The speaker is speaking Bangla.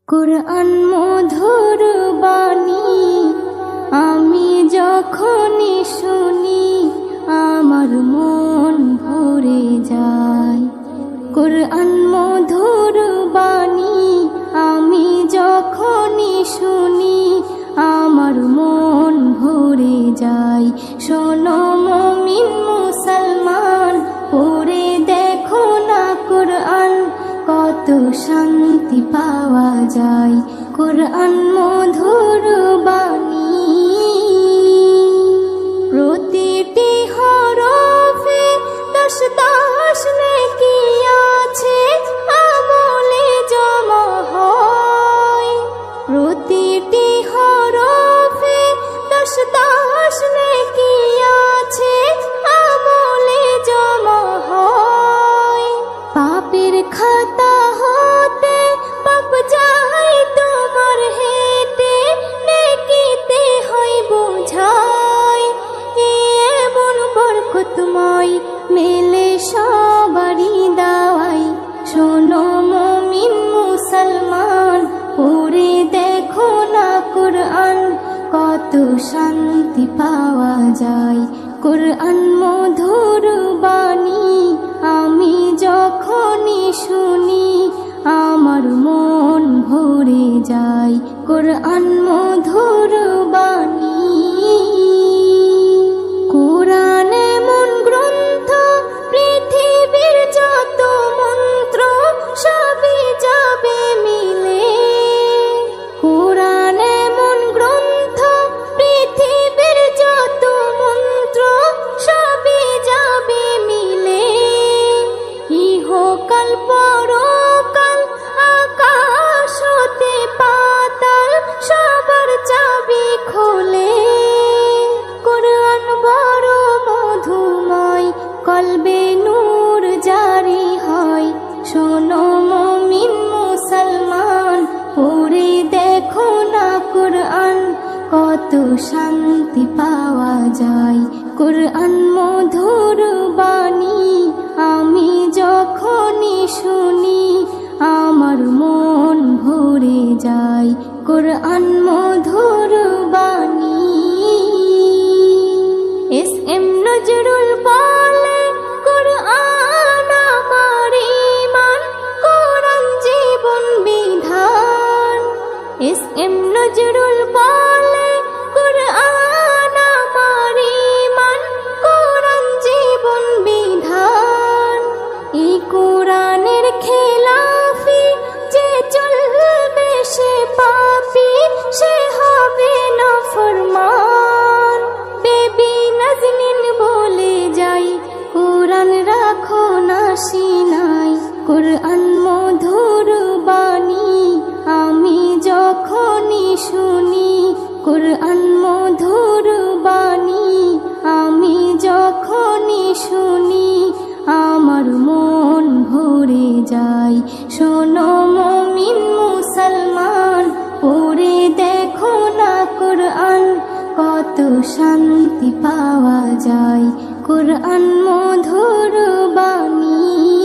কুরআন মধুর বাণী আমি যখনই শুনি আমার মন ভরে যায়। কুরআন মধুর বাণী আমি যখনই শুনি আমার মন ভরে যায়। শোনো মুমিন মুসলমান, পড়ে দেখো না কুরআন, কত শান্তি পাওয়া যায়। কুরআন মধুর বাণী প্রতিটি হরফে 10 নেকি আছে, আমলে জমা হয়। প্রতিটি হরফে 10 নেকি আছে, আমলে জমা হয়। পাপের খাতা হতে পাপ যায় তোমার হেঁটে, নেকিতে হয় বোঝাই। এমন বরকতময় মেলে সবারই দাওয়াই। শোনো মুমিন মুসলমান, পড়ে দেখো না কুরআন, কত শান্তি পাওয়া যায়। কুরআন মধুর বাণী আমি যখনই শুনি আমার মন ভরে যায়। কুরআন মধুর বাণী কুরআন এমন গ্রন্থ, পৃথিবীর যত মন্ত্র সবই যাবে মিলে। কুরআন এমন গ্রন্থ, পৃথিবীর যত মন্ত্র সবই যাবে মিলে। ইহকাল পরকাল আকাশ হতে পাতাল সবার চাবি খোলে। কুরআন বড় মধুময়, কলবে নূর জারি হয়। শোনো মুমিন মুসলমান, পড়ে দেখো না কুরআন, কত শান্তি পাওয়া যায়। কুরআন মধুর বাণী আমি যখনই শুনি আমার মন ভরে যায়। কুরআন মধুর বাণী এস.এম. নজরুল বলে, কুরআন আমার ঈমান, কুরআন জীবন বিধান। এস.এম. নজরুল বলে, কুরআন আমার ঈমান, কুরআন জীবন বিধান। এই কুরআনের খেলাফি যে চলবে সে পাপী, সে হবে নাফরমান। বেবি নাজনীন বলে যাই, কুরআন রাখো না সিনায়। কুরআন মধুর বাণী আমি যখনই শুনি, কুরআন মধুর বাণী আমি যখনই শুনি আমার মন ভরে যায়। শোনো মুমিন মুসলমান, পড়ে দেখো না কুরআন, কত শান্তি পাওয়া যায়। কুরআন মধুর বাণী।